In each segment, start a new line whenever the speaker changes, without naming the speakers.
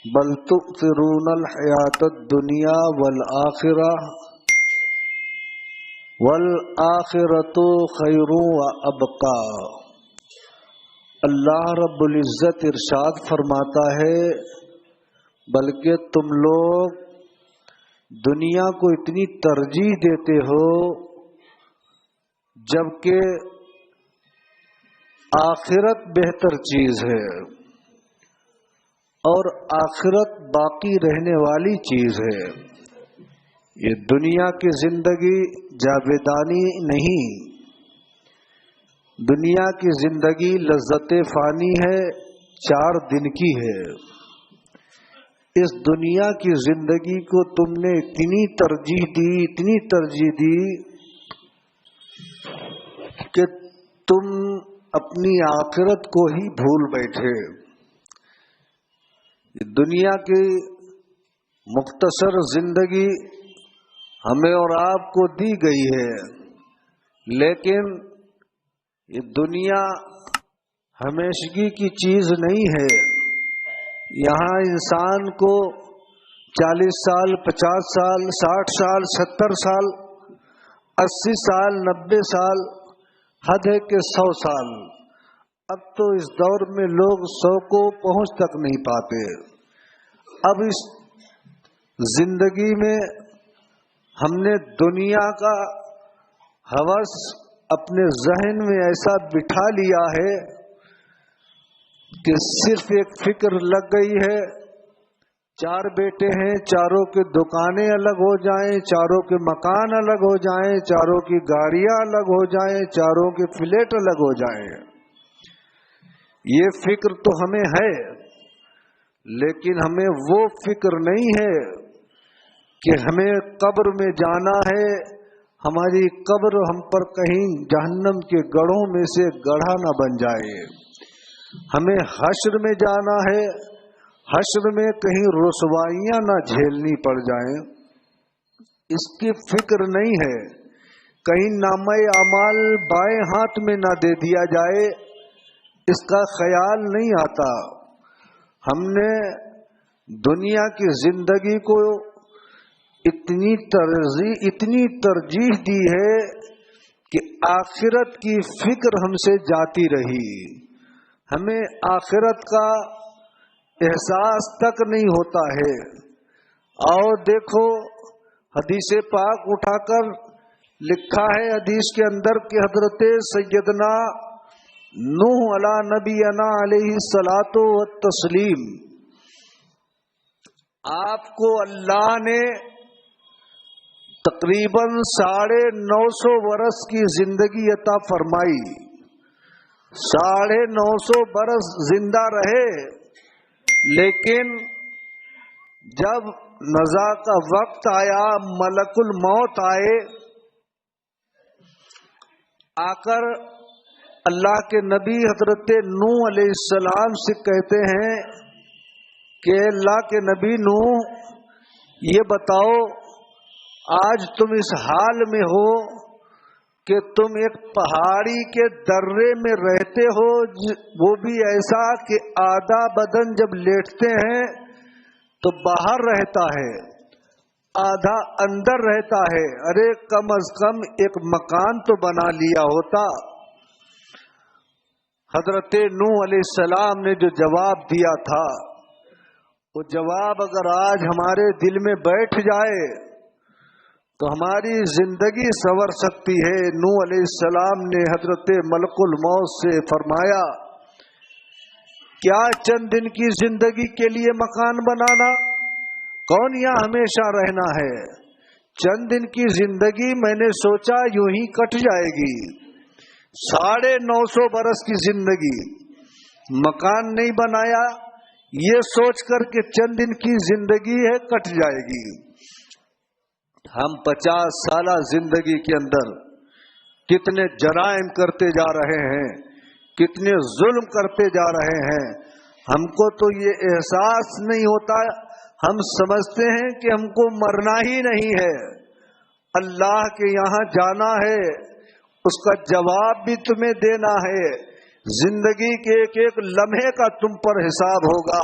بل تؤثرون الحیات الدنیا والآخرۃ خیر وابقی۔ اللہ رب العزت ارشاد فرماتا ہے بلکہ تم لوگ دنیا کو اتنی ترجیح دیتے ہو جبکہ آخرت بہتر چیز ہے اور آخرت باقی رہنے والی چیز ہے۔ یہ دنیا کی زندگی جاویدانی نہیں، دنیا کی زندگی لذت فانی ہے، 4 دن کی ہے۔ اس دنیا کی زندگی کو تم نے اتنی ترجیح دی کہ تم اپنی آخرت کو ہی بھول بیٹھے۔ دنیا کی مختصر زندگی ہمیں اور آپ کو دی گئی ہے، لیکن یہ دنیا ہمیشگی کی چیز نہیں ہے۔ یہاں انسان کو 40 سال، 50 سال، 60 سال، 70 سال، 80 سال، 90 سال، حد ہے کہ 100 سال۔ اب تو اس دور میں لوگ 100 کو پہنچ تک نہیں پاتے۔ اب اس زندگی میں ہم نے دنیا کا ہوس اپنے ذہن میں ایسا بٹھا لیا ہے کہ صرف ایک فکر لگ گئی ہے، 4 بیٹے ہیں، چاروں کی دکانیں الگ ہو جائیں، چاروں کے مکان الگ ہو جائیں، چاروں کی گاڑیاں الگ ہو جائیں، چاروں کے فلیٹ الگ ہو جائیں۔ یہ فکر تو ہمیں ہے، لیکن ہمیں وہ فکر نہیں ہے کہ ہمیں قبر میں جانا ہے، ہماری قبر ہم پر کہیں جہنم کے گڑھوں میں سے گڑھا نہ بن جائے۔ ہمیں حشر میں جانا ہے، حشر میں کہیں رسوائیاں نہ جھیلنی پڑ جائیں، اس کی فکر نہیں ہے۔ کہیں نامہ اعمال بائیں ہاتھ میں نہ دے دیا جائے، اس کا خیال نہیں آتا۔ ہم نے دنیا کی زندگی کو اتنی ترجیح دی ہے کہ آخرت کی فکر ہم سے جاتی رہی، ہمیں آخرت کا احساس تک نہیں ہوتا ہے۔ اور دیکھو حدیث پاک اٹھا کر لکھا ہے حدیث کے اندر کہ حضرت سیدنا نوح علی نبینا علیہ الصلاۃ والتسلیم، آپ کو اللہ نے تقریباً 950 برس کی زندگی عطا فرمائی، 950 برس زندہ رہے، لیکن جب نزا کا وقت آیا، ملک الموت آئے، آ کر اللہ کے نبی حضرت نوح علیہ السلام سے کہتے ہیں کہ اللہ کے نبی نوح، یہ بتاؤ آج تم اس حال میں ہو کہ تم ایک پہاڑی کے درے میں رہتے ہو، وہ بھی ایسا کہ آدھا بدن جب لیٹتے ہیں تو باہر رہتا ہے، آدھا اندر رہتا ہے۔ ارے کم از کم ایک مکان تو بنا لیا ہوتا۔ حضرت نوح علیہ السلام نے جو جواب دیا تھا، وہ جواب اگر آج ہمارے دل میں بیٹھ جائے تو ہماری زندگی سنور سکتی ہے۔ نوح علیہ السلام نے حضرت ملک الموت سے فرمایا، کیا چند دن کی زندگی کے لیے مکان بنانا؟ کون یہاں ہمیشہ رہنا ہے؟ چند دن کی زندگی میں نے سوچا یوں ہی کٹ جائے گی، 950 برس کی زندگی، مکان نہیں بنایا، یہ سوچ کر کہ چند دن کی زندگی ہے کٹ جائے گی۔ ہم 50 سالہ زندگی کے اندر کتنے جرائم کرتے جا رہے ہیں، کتنے ظلم کرتے جا رہے ہیں، ہم کو تو یہ احساس نہیں ہوتا۔ ہم سمجھتے ہیں کہ ہم کو مرنا ہی نہیں ہے، اللہ کے یہاں جانا ہے، اس کا جواب بھی تمہیں دینا ہے، زندگی کے ایک ایک لمحے کا تم پر حساب ہوگا۔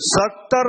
70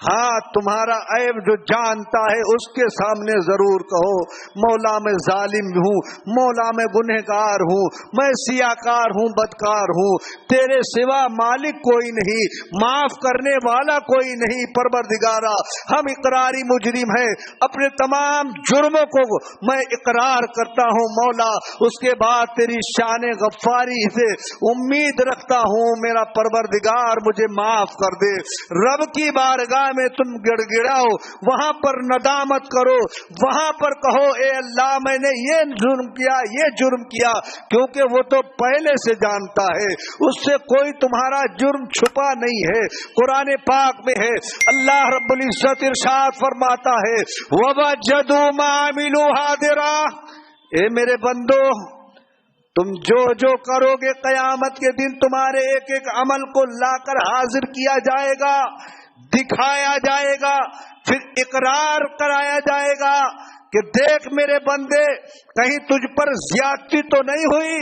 ہاں تمہارا عیب جو جانتا ہے اس کے سامنے ضرور کہو، مولا میں ظالم ہوں، مولا میں گنہگار ہوں، میں سیاکار ہوں، بدکار ہوں، تیرے سوا مالک کوئی نہیں، معاف کرنے والا کوئی نہیں پروردگارا، ہم اقراری مجرم ہیں، اپنے تمام جرموں کو میں اقرار کرتا ہوں مولا، اس کے بعد تیری شان غفاری سے امید رکھتا ہوں میرا پروردگار مجھے معاف کر دے۔ رب کی بارگاہ میں تم گڑ گڑاؤ، وہاں پر ندامت کرو، وہاں پر کہو اے اللہ میں نے یہ جرم کیا، یہ جرم کیا، کیونکہ وہ تو پہلے سے جانتا ہے، اس سے کوئی تمہارا جرم چھپا نہیں ہے۔ قرآن پاک میں ہے اللہ رب العزت ارشاد فرماتا ہے وَوَجَدُوا مَا عَمِلُوا حَاضِرًا، اے میرے بندو تم جو کرو گے قیامت کے دن تمہارے ایک ایک عمل کو لا کر حاضر کیا جائے گا، دکھایا جائے گا، پھر اقرار کرایا جائے گا کہ دیکھ میرے بندے کہیں تجھ پر زیادتی تو نہیں ہوئی،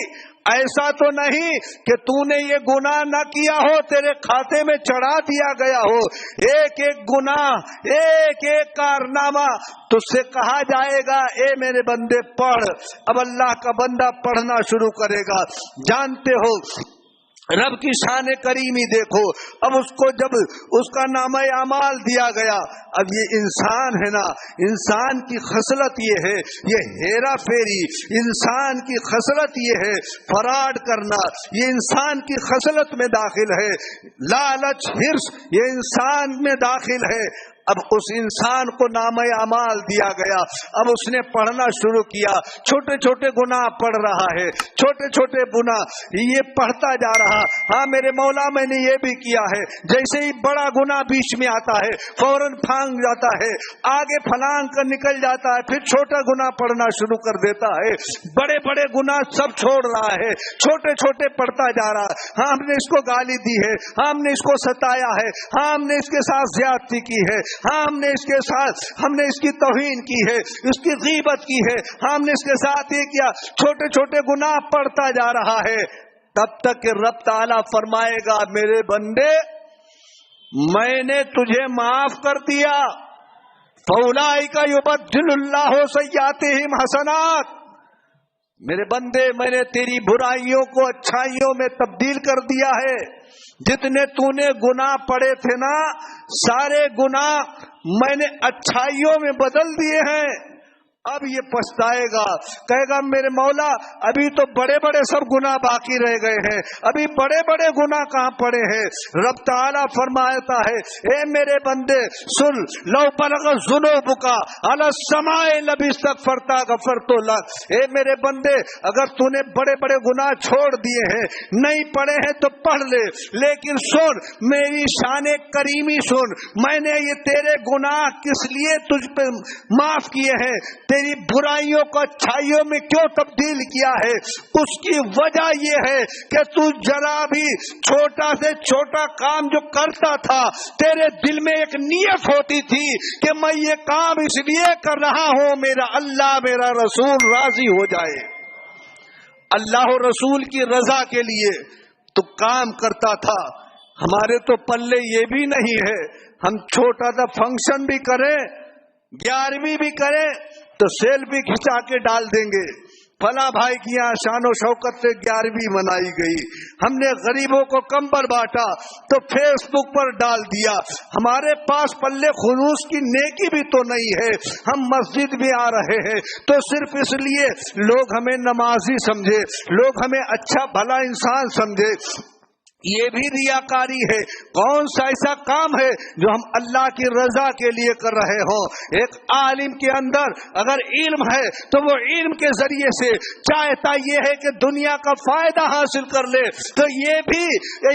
ایسا تو نہیں کہ تو نے یہ گناہ نہ کیا ہو، تیرے کھاتے میں چڑھا دیا گیا ہو، ایک ایک گناہ، ایک ایک کارنامہ تجھ سے کہا جائے گا اے میرے بندے پڑھ۔ اب اللہ کا بندہ پڑھنا شروع کرے گا۔ جانتے ہو رب کی شان کریمی دیکھو، اب اس کو جب اس کا نامہ اعمال دیا گیا، اب یہ انسان ہے نا، انسان کی خصلت یہ ہے، یہ ہیرا پھیری، انسان کی خصلت یہ ہے فراڈ کرنا، یہ انسان کی خصلت میں داخل ہے، لالچ حرص یہ انسان میں داخل ہے۔ اب اس انسان کو نامہ اعمال دیا گیا، اب اس نے پڑھنا شروع کیا، چھوٹے چھوٹے گناہ پڑھ رہا ہے، چھوٹے چھوٹے گناہ یہ پڑھتا جا رہا، ہاں میرے مولا میں نے یہ بھی کیا ہے، جیسے ہی بڑا گناہ بیچ میں آتا ہے فوراً پھانگ جاتا ہے، آگے پھلانگ کر نکل جاتا ہے، پھر چھوٹا گناہ پڑھنا شروع کر دیتا ہے، بڑے بڑے گناہ سب چھوڑ رہا ہے، چھوٹے چھوٹے پڑھتا جا رہا، ہاں ہم نے اس کو گالی دی ہے، ہاں ہم نے اس کو ستایا ہے، ہاں ہم نے اس کے ساتھ زیادتی کی ہے، ہاں ہم نے اس کے ساتھ ہم نے اس کی توہین کی ہے، اس کی غیبت کی ہے، ہم نے اس کے ساتھ یہ کیا، چھوٹے چھوٹے گناہ پڑھتا جا رہا ہے، تب تک کہ رب تعالیٰ فرمائے گا میرے بندے میں نے تجھے معاف کر دیا، فَأُولَٰئِكَ يُبَدِّلُ اللَّهُ سَيِّئَاتِهِمْ حَسَنَاتٍ، میرے بندے میں نے تیری برائیوں کو اچھائیوں میں تبدیل کر دیا ہے، جتنے تو نے گناہ پڑے تھے نا سارے گناہ میں نے اچھائیوں میں بدل دیے ہیں۔ اب یہ پچھتائے گا، کہے گا میرے مولا ابھی تو بڑے بڑے سب گناہ باقی رہ گئے ہیں، ابھی بڑے بڑے گناہ کہاں پڑے ہیں؟ رب تعالیٰ فرماتا ہے اے میرے بندے سن، لو بلغ ذنوبک علی السماء لاستغفرت غفرت لک، اے میرے بندے اگر تو نے بڑے بڑے گناہ چھوڑ دیے ہیں، نہیں پڑھے ہیں تو پڑھ لے، لیکن سن میری شان کریمی سن، میں نے یہ تیرے گناہ کس لیے تجھ پہ معاف کیے ہیں، تیری برائیوں کو اچھائیوں میں کیوں تبدیل کیا ہے؟ اس کی وجہ یہ ہے کہ تو ذرا بھی چھوٹا سے چھوٹا کام جو کرتا تھا تیرے دل میں ایک نیت ہوتی تھی کہ میں یہ کام اس لیے کر رہا ہوں میرا اللہ میرا رسول راضی ہو جائے، اللہ و رسول کی رضا کے لیے تو کام کرتا تھا۔ ہمارے تو پلے یہ بھی نہیں ہے، ہم چھوٹا سا فنکشن بھی کریں، 11ویں بھی کریں تو سیلفی کھچا کے ڈال دیں گے، فلاں بھائی کی یہاں شان و شوکت سے 11ویں منائی گئی، ہم نے غریبوں کو کمبل بانٹا تو فیس بک پر ڈال دیا، ہمارے پاس پلے خلوص کی نیکی بھی تو نہیں ہے، ہم مسجد میں آ رہے ہیں تو صرف اس لیے لوگ ہمیں نمازی سمجھے، لوگ ہمیں اچھا بھلا انسان سمجھے، یہ بھی ریاکاری ہے۔ کون سا ایسا کام ہے جو ہم اللہ کی رضا کے لیے کر رہے ہوں؟ ایک عالم کے اندر اگر علم ہے تو وہ علم کے ذریعے سے چاہتا یہ ہے کہ دنیا کا فائدہ حاصل کر لے، تو یہ بھی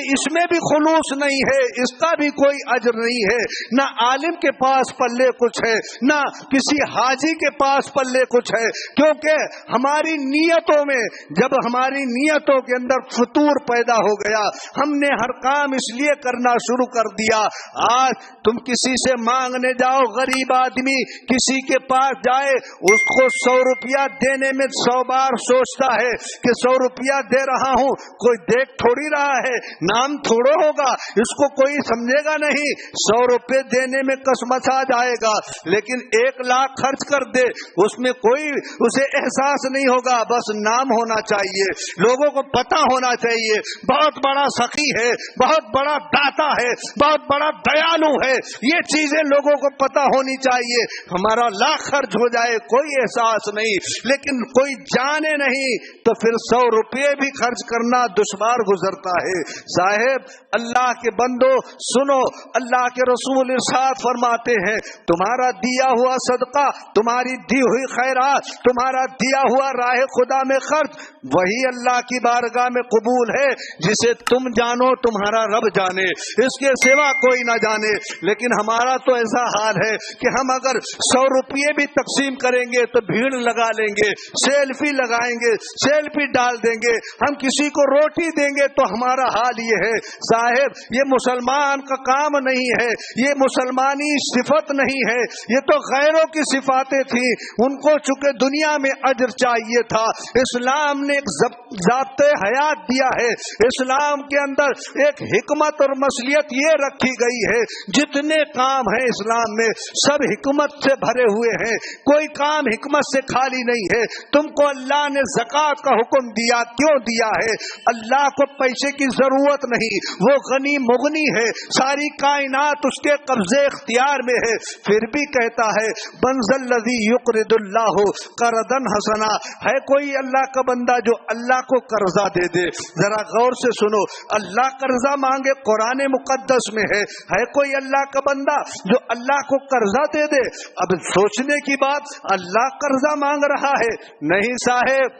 اس میں بھی خلوص نہیں ہے، اس کا بھی کوئی اجر نہیں ہے، نہ عالم کے پاس پلے کچھ ہے نہ کسی حاجی کے پاس پلے کچھ ہے، کیونکہ ہماری نیتوں میں جب ہماری نیتوں کے اندر فتور پیدا ہو گیا، ہم نے ہر کام اس لیے کرنا شروع کر دیا. آج تم کسی سے مانگنے جاؤ, غریب آدمی کسی کے پاس جائے, اس کو 100 روپیہ دینے میں 100 بار سوچتا ہے کہ 100 روپیہ دے رہا ہوں, کوئی دیکھ تھوڑی رہا ہے, نام تھوڑو ہوگا, اس کو کوئی سمجھے گا نہیں, 100 روپے دینے میں کسمسا جائے گا. لیکن 1 لاکھ خرچ کر دے, اس میں کوئی اسے احساس نہیں ہوگا, بس نام ہونا چاہیے, لوگوں کو پتا ہونا چاہیے بہت بڑا سخی ہے, بہت بڑا داتا ہے, بہت بڑا دیالو ہے, یہ چیزیں لوگوں کو پتا ہونی چاہیے. ہمارا لاکھ خرچ ہو جائے کوئی احساس نہیں, لیکن کوئی جانے نہیں تو پھر 100 روپے بھی خرچ کرنا دشوار گزرتا ہے. صاحب اللہ کے بندو سنو, اللہ کے رسول ارشاد فرماتے ہیں تمہارا دیا ہوا صدقہ, تمہاری دی ہوئی خیرات, تمہارا دیا ہوا راہ خدا میں خرچ وہی اللہ کی بارگاہ میں قبول ہے جسے تم جانو تمہارا رب جانے, اس کے سوا کوئی نہ جانے. لیکن ہمارا تو ایسا حال ہے کہ ہم اگر 100 روپے بھی تقسیم کریں گے تو بھیڑ لگا لیں گے, سیلفی لگائیں گے, سیلفی ڈال دیں گے, ہم کسی کو روٹی دیں گے تو ہمارا حال یہ ہے. صاحب یہ مسلمان کا کام نہیں ہے, یہ مسلمانی صفت نہیں ہے, یہ تو غیروں کی صفاتیں تھیں, ان کو چونکہ دنیا میں اجر چاہیے تھا. اسلام نے ایک ضابطۂ حیات دیا ہے, اسلام کے اندر ایک حکمت اور مصلحت یہ رکھی گئی ہے, جتنے کام ہیں اسلام میں سب حکمت سے بھرے ہوئے ہیں, کوئی کام حکمت سے خالی نہیں ہے. تم کو اللہ نے زکوٰۃ کا حکم دیا, کیوں دیا ہے؟ اللہ کو پیسے کی ضرورت نہیں, وہ غنی مغنی ہے, ساری کائنات اس کے قبضے اختیار میں ہے, پھر بھی کہتا ہے بنزل الذی یقرض اللہ قرضا حسنا. ہے کوئی اللہ کا بندہ جو اللہ کو قرضہ دے دے؟ ذرا غور سے سنو, اللہ قرضہ مانگے قرآن مقدس میں ہے کوئی اللہ کا بندہ جو اللہ کو قرضہ دے دے؟ اب سوچنے کی بات, اللہ قرضہ مانگ رہا ہے؟ نہیں صاحب,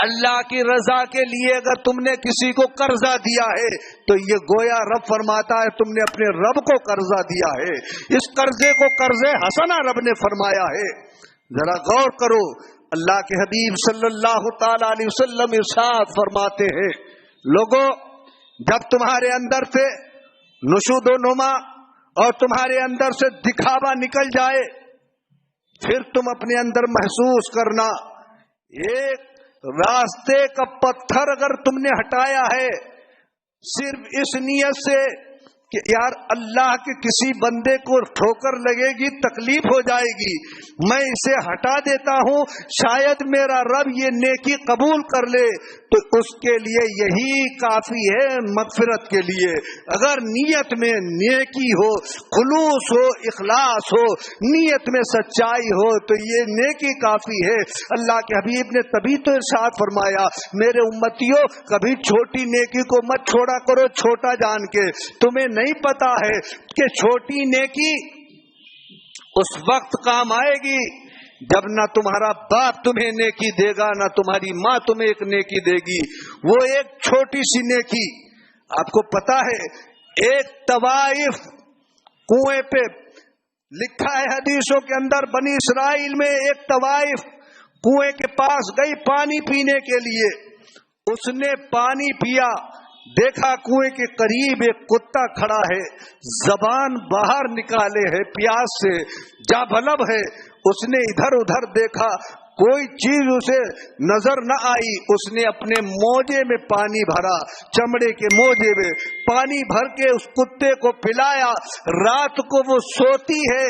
اللہ کی رضا کے لیے اگر تم نے کسی کو قرضہ دیا ہے تو یہ گویا رب فرماتا ہے تم نے اپنے رب کو قرضہ دیا ہے. اس قرضے کو قرض حسنہ رب نے فرمایا ہے. ذرا غور کرو, اللہ کے حبیب صلی اللہ تعالی علیہ وسلم ارشاد فرماتے ہیں لوگوں جب تمہارے اندر سے نشود و نما اور تمہارے اندر سے دکھاوا نکل جائے, پھر تم اپنے اندر محسوس کرنا ایک راستے کا پتھر اگر تم نے ہٹایا ہے صرف اس نیت سے کہ یار اللہ کے کسی بندے کو ٹھوکر لگے گی, تکلیف ہو جائے گی, میں اسے ہٹا دیتا ہوں, شاید میرا رب یہ نیکی قبول کر لے, تو اس کے لیے یہی کافی ہے مغفرت کے لیے. اگر نیت میں نیکی ہو, خلوص ہو, اخلاص ہو, نیت میں سچائی ہو تو یہ نیکی کافی ہے. اللہ کے حبیب نے تبھی تو ارشاد فرمایا میرے امتیوں کبھی چھوٹی نیکی کو مت چھوڑا کرو چھوٹا جان کے. تمہیں نہیں پتا ہے کہ چھوٹی نیکی اس وقت کام آئے گی جب نہ تمہارا باپ تمہیں نیکی دے گا, نہ تمہاری ماں تمہیں ایک نیکی دے گی. وہ ایک چھوٹی سی نیکی, آپ کو پتا ہے ایک طوائف کنویں پہ لکھا ہے حدیثوں کے اندر, بنی اسرائیل میں ایک طوائف کنویں کے پاس گئی پانی پینے کے لیے, اس نے پانی پیا, دیکھا کنویں کے قریب ایک کتا کھڑا ہے, زبان باہر نکالے ہے پیاس سے, جابلب ہے. اس نے ادھر ادھر دیکھا, کوئی چیز اسے نظر نہ آئی, اس نے اپنے موجے میں پانی بھرا, چمڑے کے موجے میں پانی بھر کے اس کتے کو پلایا. رات کو وہ سوتی ہے,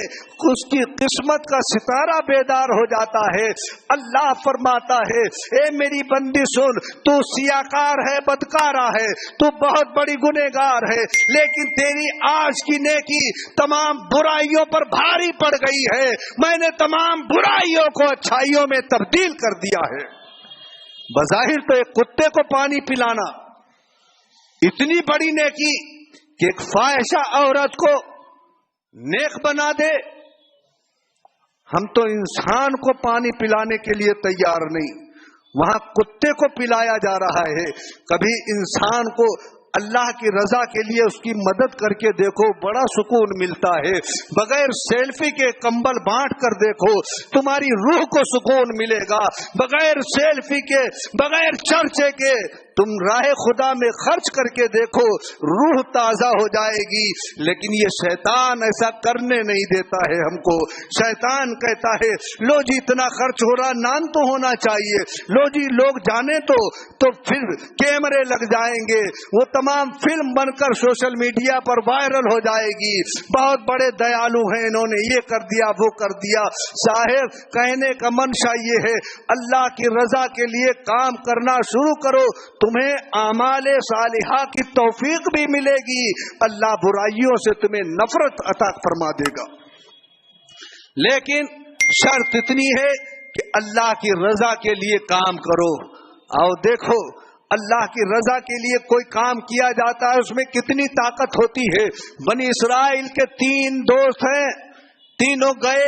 اس کی قسمت کا ستارہ بیدار ہو جاتا ہے. اللہ فرماتا ہے اے میری بندی سن, تو سیاکار ہے, بدکارا ہے, تو بہت بڑی گنہگار ہے, لیکن تیری آج کی نیکی تمام برائیوں پر بھاری پڑ گئی ہے. میں نے تمام برائیوں کو اچھائیوں میں تبدیل کر دیا ہے. بظاہر تو ایک کتے کو پانی پلانا اتنی بڑی نیکی کہ ایک فاحشہ عورت کو نیک بنا دے. ہم تو انسان کو پانی پلانے کے لیے تیار نہیں, وہاں کتے کو پلایا جا رہا ہے. کبھی انسان کو اللہ کی رضا کے لیے اس کی مدد کر کے دیکھو, بڑا سکون ملتا ہے. بغیر سیلفی کے کمبل بانٹ کر دیکھو, تمہاری روح کو سکون ملے گا. بغیر سیلفی کے, بغیر چرچے کے تم راہ خدا میں خرچ کر کے دیکھو، روح تازہ ہو جائے گی۔ لیکن یہ شیطان ایسا کرنے نہیں دیتا ہے ہم کو۔ شیطان کہتا ہے لو جی اتنا خرچ ہو رہا، نام تو ہونا چاہیے، لو جی لوگ جانے تو پھر کیمرے لگ جائیں گے، وہ تمام فلم بن کر سوشل میڈیا پر وائرل ہو جائے گی، بہت بڑے دیالو ہیں، انہوں نے یہ کر دیا وہ کر دیا۔ صاحب کہنے کا منشا یہ ہے اللہ کی رضا کے لیے کام کرنا شروع کرو، تمہیں اعمال صالحہ کی توفیق بھی ملے گی، اللہ برائیوں سے تمہیں نفرت عطا فرما دے گا۔ لیکن شرط اتنی ہے کہ اللہ کی رضا کے لیے کام کرو۔ آؤ دیکھو اللہ کی رضا کے لیے کوئی کام کیا جاتا ہے اس میں کتنی طاقت ہوتی ہے۔ بنی اسرائیل کے 3 دوست ہیں، تینوں گئے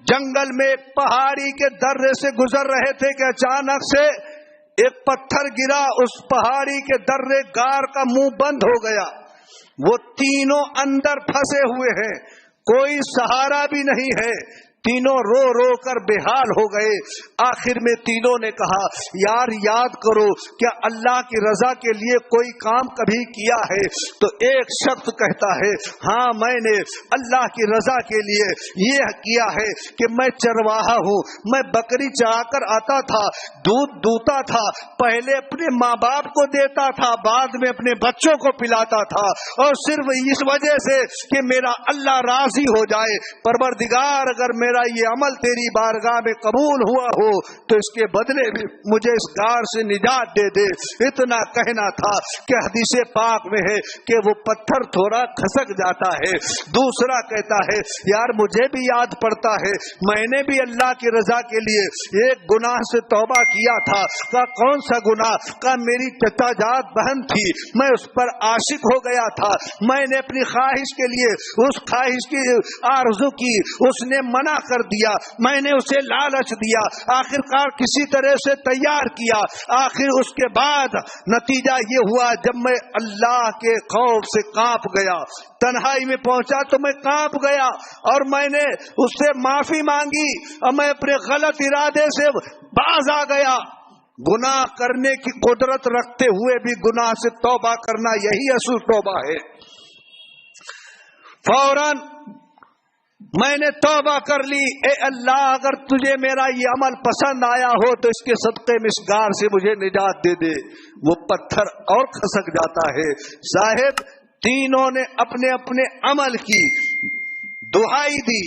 جنگل میں، پہاڑی کے درے سے گزر رہے تھے کہ اچانک سے ایک پتھر گرا، اس پہاڑی کے درے غار کا منہ بند ہو گیا، وہ تینوں اندر پھنسے ہوئے ہیں، کوئی سہارا بھی نہیں ہے، تینوں رو رو کر بے حال ہو گئے۔ آخر میں تینوں نے کہا یار یاد کرو کیا اللہ کی رضا کے لیے کوئی کام کبھی کیا ہے؟ تو ایک شخص کہتا ہے ہاں میں نے اللہ کی رضا کے لیے یہ کیا ہے کہ میں چرواہا ہوں، میں بکری چرا کر آتا تھا، دودھ دوتا تھا، پہلے اپنے ماں باپ کو دیتا تھا، بعد میں اپنے بچوں کو پلاتا تھا، اور صرف اس وجہ سے کہ میرا اللہ راضی ہو جائے، پروردگار اگر میرا یہ عمل تیری بارگاہ میں قبول ہوا ہو تو اس کے بدلے میں مجھے اس غار سے نجات دے دے۔ اتنا کہنا تھا کہ حدیث پاک میں ہے کہ وہ پتھر تھوڑا کھسک جاتا ہے۔ دوسرا کہتا ہے یار مجھے بھی یاد پڑتا ہے میں نے بھی اللہ کی رضا کے لیے ایک گناہ سے توبہ کیا تھا۔ کا کون سا گناہ؟ کا میری چچا جات بہن تھی، میں اس پر عاشق ہو گیا تھا، میں نے اپنی خواہش کے لیے اس خواہش کی آرزو کی، اس نے منع کر دیا، میں نے اسے لالچ دیا، آخر کار کسی طرح سے تیار کیا، آخر اس کے بعد نتیجہ یہ ہوا جب میں اللہ کے خوف سے کانپ گیا، تنہائی میں پہنچا تو میں کانپ گیا اور میں نے اس سے معافی مانگی اور میں اپنے غلط ارادے سے باز آ گیا۔ گناہ کرنے کی قدرت رکھتے ہوئے بھی گناہ سے توبہ کرنا یہی اصل توبہ ہے۔ فوراً میں نے توبہ کر لی، اے اللہ اگر تجھے میرا یہ عمل پسند آیا ہو تو اس کے صدقے میں اس غار سے مجھے نجات دے دے۔ وہ پتھر اور کھسک جاتا ہے۔ صاحب تینوں نے اپنے اپنے عمل کی دہائی دی۔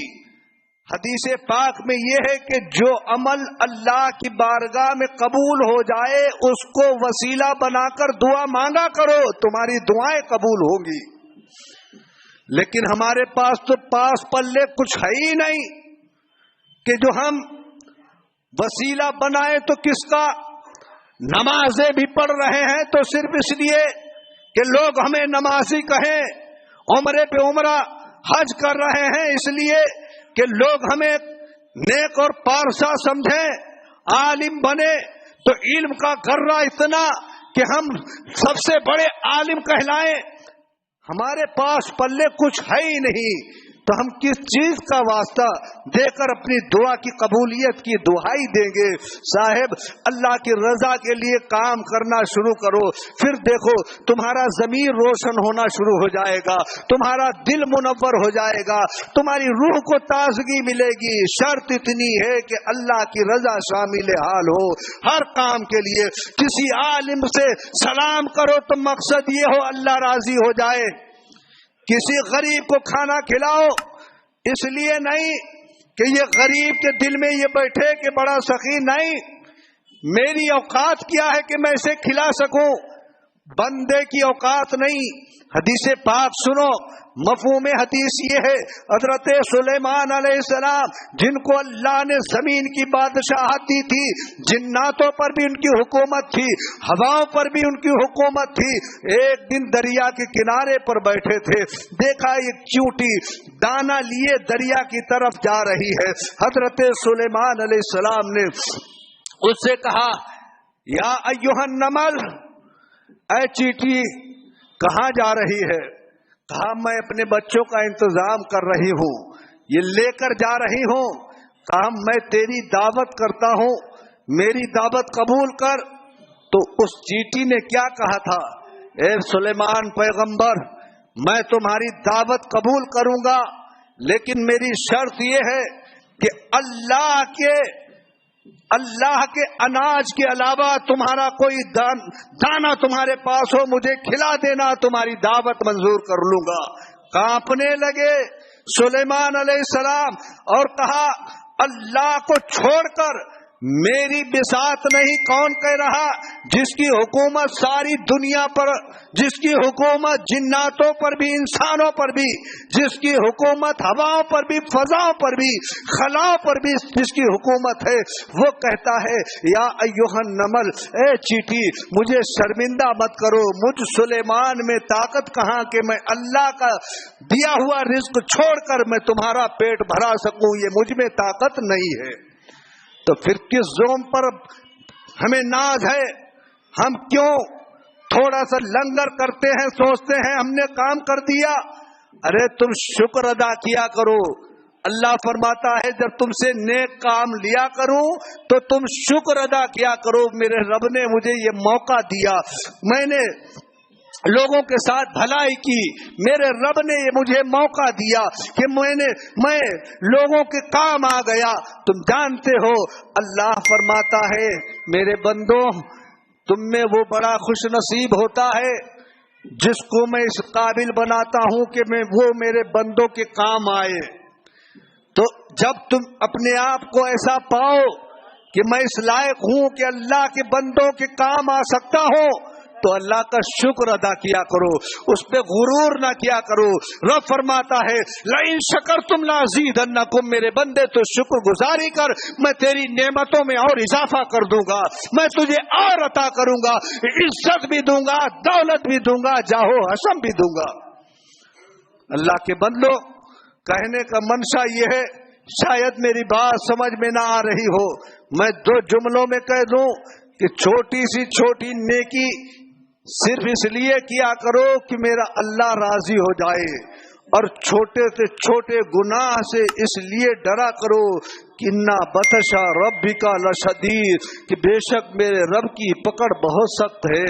حدیث پاک میں یہ ہے کہ جو عمل اللہ کی بارگاہ میں قبول ہو جائے اس کو وسیلہ بنا کر دعا مانگا کرو، تمہاری دعائیں قبول ہوں گی۔ لیکن ہمارے پاس تو پاس پلے کچھ ہے ہی نہیں کہ جو ہم وسیلہ بنائیں تو کس کا؟ نمازیں بھی پڑھ رہے ہیں تو صرف اس لیے کہ لوگ ہمیں نمازی کہیں، عمرے پہ عمرہ حج کر رہے ہیں اس لیے کہ لوگ ہمیں نیک اور پارسا سمجھیں، عالم بنے تو علم کا غرہ اتنا کہ ہم سب سے بڑے عالم کہلائیں۔ ہمارے پاس پلے کچھ ہے ہی نہیں تو ہم کس چیز کا واسطہ دے کر اپنی دعا کی قبولیت کی دہائی دیں گے؟ صاحب اللہ کی رضا کے لیے کام کرنا شروع کرو، پھر دیکھو تمہارا ضمیر روشن ہونا شروع ہو جائے گا، تمہارا دل منور ہو جائے گا، تمہاری روح کو تازگی ملے گی۔ شرط اتنی ہے کہ اللہ کی رضا شامل حال ہو ہر کام کے لیے۔ کسی عالم سے سلام کرو تو مقصد یہ ہو اللہ راضی ہو جائے، کسی غریب کو کھانا کھلاؤ اس لیے نہیں کہ یہ غریب کے دل میں یہ بیٹھے کہ بڑا سخی، نہیں، میری اوقات کیا ہے کہ میں اسے کھلا سکوں، بندے کی اوقات نہیں۔ حدیث پاک سنو، مفہوم حدیث یہ ہے حضرت سلیمان علیہ السلام جن کو اللہ نے زمین کی بادشاہت دی تھی، جناتوں پر بھی ان کی حکومت تھی، ہواؤں پر بھی ان کی حکومت تھی، ایک دن دریا کے کنارے پر بیٹھے تھے، دیکھا ایک چیونٹی دانا لیے دریا کی طرف جا رہی ہے۔ حضرت سلیمان علیہ السلام نے اس سے کہا یا ایھا النمل، اے چیٹی کہاں جا رہی ہے؟ کہا میں اپنے بچوں کا انتظام کر رہی ہوں، یہ لے کر جا رہی ہوں۔ کہا میں تیری دعوت کرتا ہوں، میری دعوت قبول کر، تو اس چیٹی نے کیا کہا تھا؟ اے سلیمان پیغمبر، میں تمہاری دعوت قبول کروں گا، لیکن میری شرط یہ ہے کہ اللہ کے اناج کے علاوہ تمہارا کوئی دانہ تمہارے پاس ہو، مجھے کھلا دینا، تمہاری دعوت منظور کر لوں گا۔ کانپنے لگے سلیمان علیہ السلام اور کہا اللہ کو چھوڑ کر میری بساط نہیں، کون کہہ رہا؟ جس کی حکومت ساری دنیا پر، جس کی حکومت جناتوں پر بھی، انسانوں پر بھی، جس کی حکومت ہواؤں پر بھی، فضاؤں پر بھی، خلاؤں پر بھی جس کی حکومت ہے، وہ کہتا ہے یا ایھا النمل، اے چیٹی مجھے شرمندہ مت کرو، مجھ سلیمان میں طاقت کہاں کہ میں اللہ کا دیا ہوا رزق چھوڑ کر میں تمہارا پیٹ بھرا سکوں، یہ مجھ میں طاقت نہیں ہے۔ تو پھر کس ظلم پر ہمیں ناز ہے؟ ہم کیوں تھوڑا سا لنگر کرتے ہیں، سوچتے ہیں ہم نے کام کر دیا؟ ارے تم شکر ادا کیا کرو۔ اللہ فرماتا ہے جب تم سے نیک کام لیا کروں تو تم شکر ادا کیا کرو، میرے رب نے مجھے یہ موقع دیا، میں نے لوگوں کے ساتھ بھلائی کی، میرے رب نے یہ مجھے موقع دیا کہ میں لوگوں کے کام آ گیا۔ تم جانتے ہو اللہ فرماتا ہے میرے بندوں، تم میں وہ بڑا خوش نصیب ہوتا ہے جس کو میں اس قابل بناتا ہوں کہ وہ میرے بندوں کے کام آئے۔ تو جب تم اپنے آپ کو ایسا پاؤ کہ میں اس لائق ہوں کہ اللہ کے بندوں کے کام آ سکتا ہوں، تو اللہ کا شکر ادا کیا کرو، اس پہ غرور نہ کیا کرو۔ رب فرماتا ہے لئن شکرتم لازیدنکم، میرے بندے تو شکر گزاری کر، میں تیری نعمتوں میں اور اضافہ کر دوں گا، میں تجھے اور عطا کروں گا، عزت بھی دوں گا، دولت بھی دوں گا، جاہو حشم بھی دوں گا۔ اللہ کے بندو، کہنے کا منشا یہ ہے، شاید میری بات سمجھ میں نہ آ رہی ہو، میں 2 جملوں میں کہہ دوں کہ چھوٹی سی چھوٹی نیکی صرف اس لیے کیا کرو کہ میرا اللہ راضی ہو جائے، اور چھوٹے سے چھوٹے گناہ سے اس لیے ڈرا کرو کہ اِنَّ بَطْشَ رَبِّكَ لَشَدِيدٌ، کہ بے شک میرے رب کی پکڑ بہت سخت ہے۔